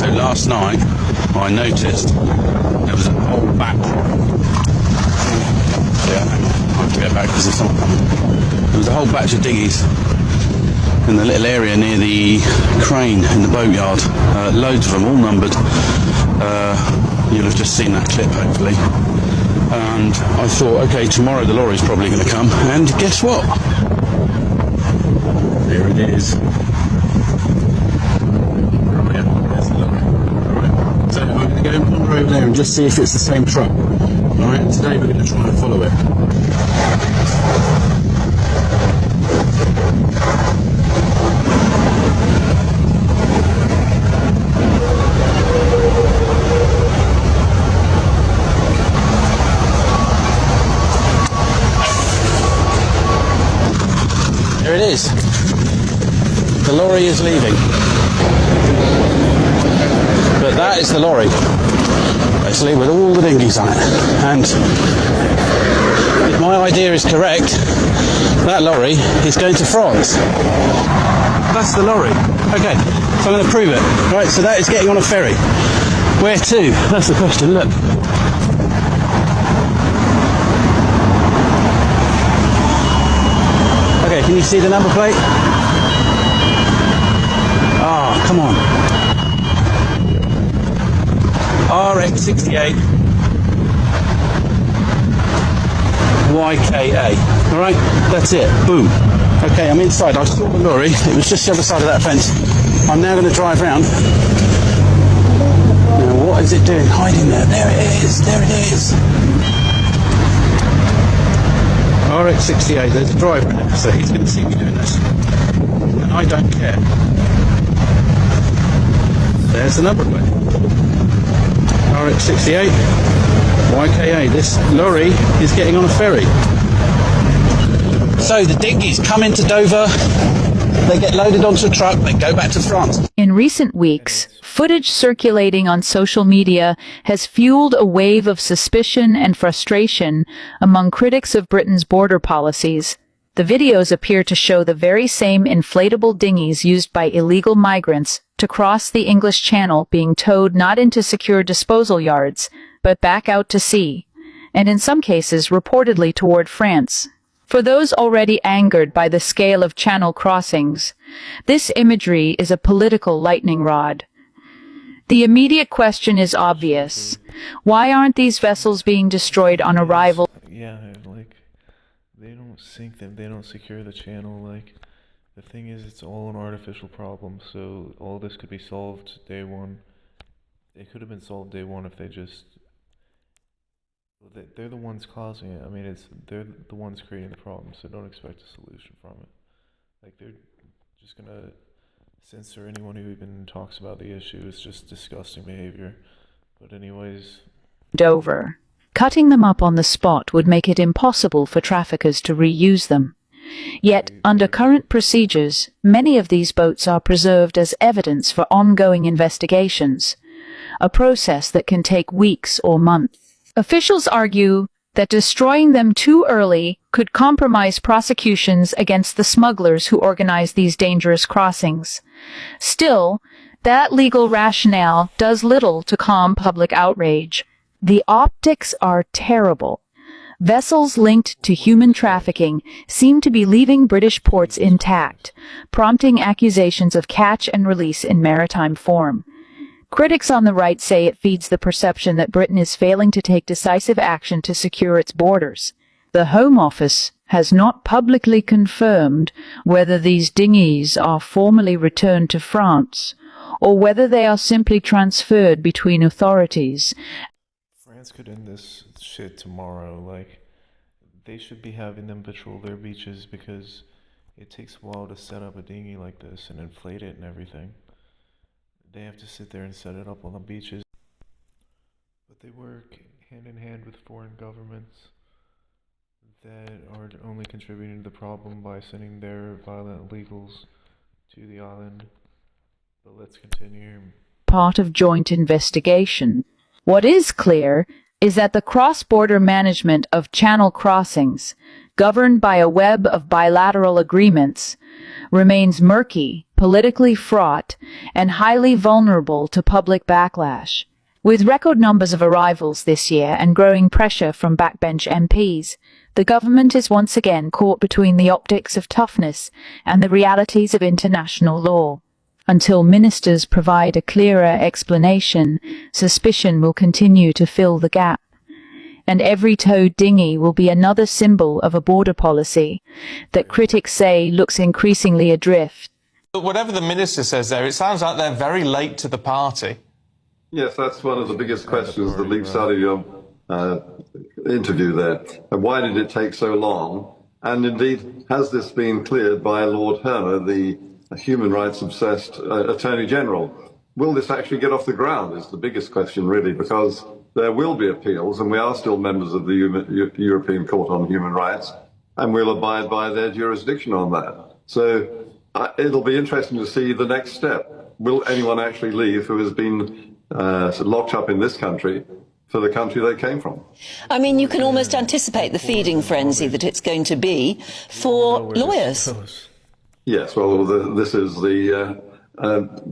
So last night I noticed there was a whole batch. Yeah, I have to go back because there's someone coming. There was a whole batch of dinghies in the little area near the crane in the boatyard. Loads of them, all numbered. You'll have just seen that clip, hopefully. And I thought, okay, tomorrow the lorry's probably going to come. And guess what? There it is. Right, there's the lorry. Alright, so I'm going to go and wander over there and just see if it's the same truck. Alright, today we're going to try and follow it. There it is. The lorry is leaving. But that is the lorry, basically, with all the dinghies on it. And if my idea is correct, that lorry is going to France. That's the lorry. Okay, so I'm going to prove it. Right, so that is getting on a ferry. Where to? That's the question, look. Okay, can you see the number plate? Ah, come on. RX68 YKA. Alright, that's it. Boom. Okay, I'm inside. I saw the lorry. It was just the other side of that fence. I'm now going to drive round. Now, what is it doing? Hiding there. There it is. There it is. RX68, there's a driver in it, so he's going to see me doing this. And I don't care. There's the number plate. RX68 YKA. This lorry is getting on a ferry. So the dinghies come into Dover, they get loaded onto a truck, they go back to France. In recent weeks, footage circulating on social media has fueled a wave of suspicion and frustration among critics of Britain's border policies. The videos appear to show the very same inflatable dinghies used by illegal migrants to cross the English Channel being towed not into secure disposal yards, but back out to sea, and in some cases reportedly toward France. For those already angered by the scale of channel crossings, this imagery is a political lightning rod. The immediate question is obvious. Why aren't these vessels being destroyed on arrival? Yeah, like, they don't sink them, they don't secure the channel, like, the thing is, it's all an artificial problem, so all this could be solved day one. It could have been solved day one if they just... They're the ones causing it. I mean, they're the ones creating the problem, so don't expect a solution from it. Like, they're just gonna censor anyone who even talks about the issue. It's just disgusting behavior. But anyways... Dover. Cutting them up on the spot would make it impossible for traffickers to reuse them. Yet, under current procedures, many of these boats are preserved as evidence for ongoing investigations, a process that can take weeks or months. Officials argue that destroying them too early could compromise prosecutions against the smugglers who organize these dangerous crossings. Still, that legal rationale does little to calm public outrage. The optics are terrible. Vessels linked to human trafficking seem to be leaving British ports intact, prompting accusations of catch and release in maritime form. Critics on the right say it feeds the perception that Britain is failing to take decisive action to secure its borders. The Home Office has not publicly confirmed whether these dinghies are formally returned to France or whether they are simply transferred between authorities. France could end this shit tomorrow. Like, they should be having them patrol their beaches because it takes a while to set up a dinghy like this and inflate it and everything. They have to sit there and set it up on the beaches. But they work hand in hand with foreign governments that are only contributing to the problem by sending their violent illegals to the island. But let's continue. Part of joint investigation. What is clear is that the cross-border management of channel crossings, governed by a web of bilateral agreements, remains murky, politically fraught, and highly vulnerable to public backlash. With record numbers of arrivals this year and growing pressure from backbench MPs, the government is once again caught between the optics of toughness and the realities of international law. Until ministers provide a clearer explanation, suspicion will continue to fill the gap. And every towed dinghy will be another symbol of a border policy that critics say looks increasingly adrift. But whatever the minister says there, it sounds like they're very late to the party. Yes, that's one of the biggest questions that leaps out of your interview there. And why did it take so long? And indeed, has this been cleared by Lord Hermer, the human rights-obsessed Attorney General? Will this actually get off the ground is the biggest question, really, because there will be appeals, and we are still members of the European Court on Human Rights, and we'll abide by their jurisdiction on that. So it'll be interesting to see the next step. Will anyone actually leave who has been locked up in this country for the country they came from? I mean, you can almost anticipate the feeding frenzy that it's going to be for lawyers. Yes, well, this is the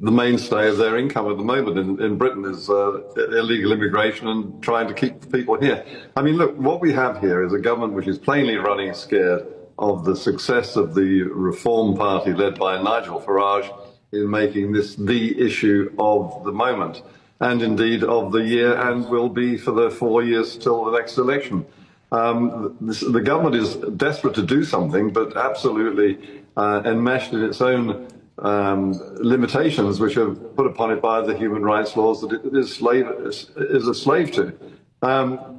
mainstay of their income at the moment in Britain is illegal immigration and trying to keep people here. I mean, look, what we have here is a government which is plainly running scared of the success of the Reform Party led by Nigel Farage in making this the issue of the moment, and indeed of the year, and will be for the 4 years till the next election. The government is desperate to do something, but absolutely enmeshed in its own limitations, which are put upon it by the human rights laws that it is a slave to.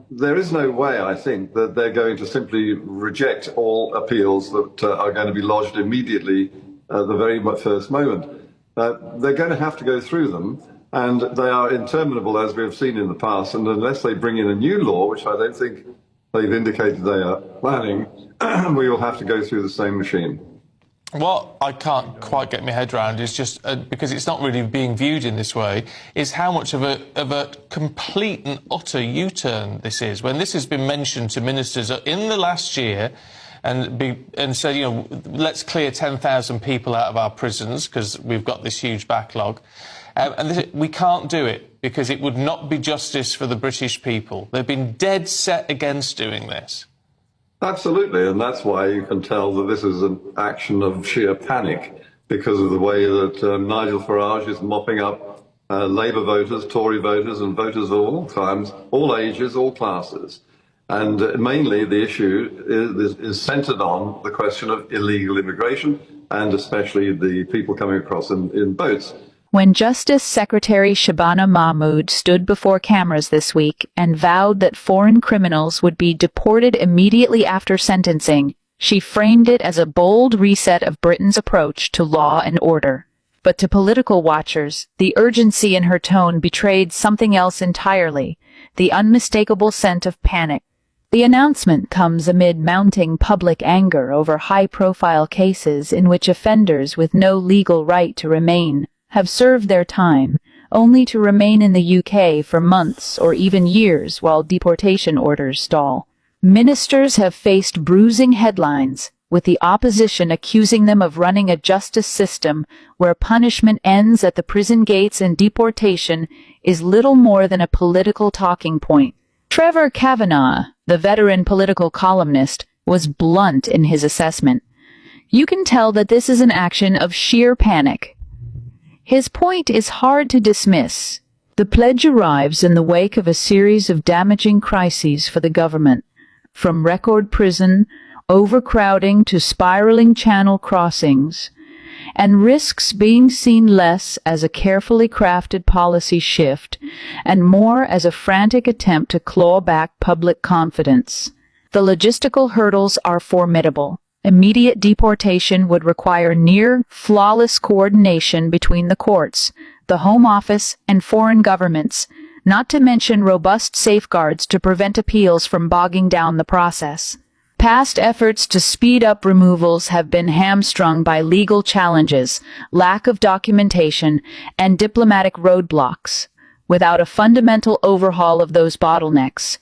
There is no way, I think, that they're going to simply reject all appeals that are going to be lodged immediately at the very first moment. They're going to have to go through them, and they are interminable, as we have seen in the past, and unless they bring in a new law, which I don't think they've indicated they are planning, we will have to go through the same machine. What I can't quite get my head around is just, because it's not really being viewed in this way, is how much of a complete and utter U-turn this is. When this has been mentioned to ministers in the last year and said, you know, let's clear 10,000 people out of our prisons because we've got this huge backlog. We can't do it because it would not be justice for the British people. They've been dead set against doing this. Absolutely, and that's why you can tell that this is an action of sheer panic, because of the way that Nigel Farage is mopping up Labour voters, Tory voters and voters of all times, all ages, all classes. And mainly the issue is centred on the question of illegal immigration, and especially the people coming across in boats. When Justice Secretary Shabana Mahmood stood before cameras this week and vowed that foreign criminals would be deported immediately after sentencing, she framed it as a bold reset of Britain's approach to law and order. But to political watchers, the urgency in her tone betrayed something else entirely, the unmistakable scent of panic. The announcement comes amid mounting public anger over high-profile cases in which offenders with no legal right to remain have served their time, only to remain in the UK for months or even years while deportation orders stall. Ministers have faced bruising headlines, with the opposition accusing them of running a justice system where punishment ends at the prison gates and deportation is little more than a political talking point. Trevor Kavanagh, the veteran political columnist, was blunt in his assessment. You can tell that this is an action of sheer panic. His point is hard to dismiss. The pledge arrives in the wake of a series of damaging crises for the government, from record prison, overcrowding to spiraling channel crossings, and risks being seen less as a carefully crafted policy shift and more as a frantic attempt to claw back public confidence. The logistical hurdles are formidable. Immediate deportation would require near flawless coordination between the courts, the Home Office, and foreign governments, not to mention robust safeguards to prevent appeals from bogging down the process. Past efforts to speed up removals have been hamstrung by legal challenges, lack of documentation, and diplomatic roadblocks. Without a fundamental overhaul of those bottlenecks,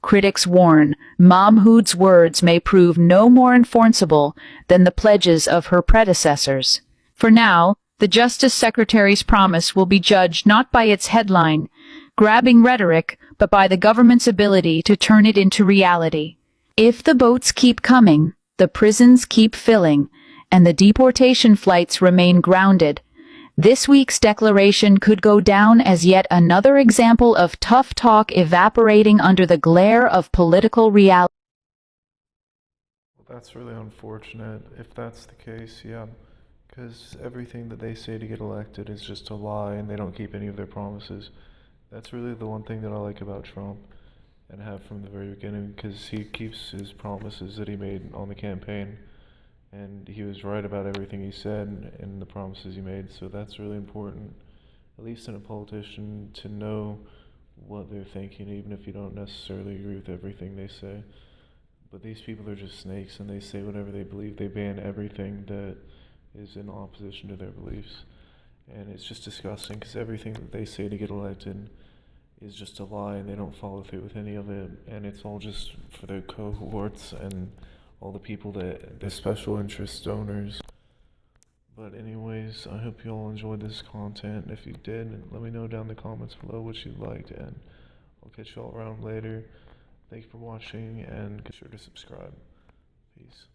Critics warn Mahmoud's words may prove no more enforceable than the pledges of her predecessors. For now, the Justice Secretary's promise will be judged not by its headline-grabbing rhetoric, but by the government's ability to turn it into reality. If the boats keep coming, the prisons keep filling, and the deportation flights remain grounded, this week's declaration could go down as yet another example of tough talk evaporating under the glare of political reality. Well, that's really unfortunate if that's the case, yeah. Because everything that they say to get elected is just a lie and they don't keep any of their promises. That's really the one thing that I like about Trump and have from the very beginning, because he keeps his promises that he made on the campaign. And he was right about everything he said and the promises he made, so that's really important, at least in a politician, to know what they're thinking, even if you don't necessarily agree with everything they say. But these people are just snakes, and they say whatever they believe. They ban everything that is in opposition to their beliefs. And it's just disgusting, because everything that they say to get elected is just a lie, and they don't follow through with any of it. And it's all just for their cohorts and all the people that they're special interest donors. But anyways, I hope you all enjoyed this content. If you did, let me know down in the comments below what you liked, and I'll catch you all around later. Thank you for watching, and be sure to subscribe. Peace.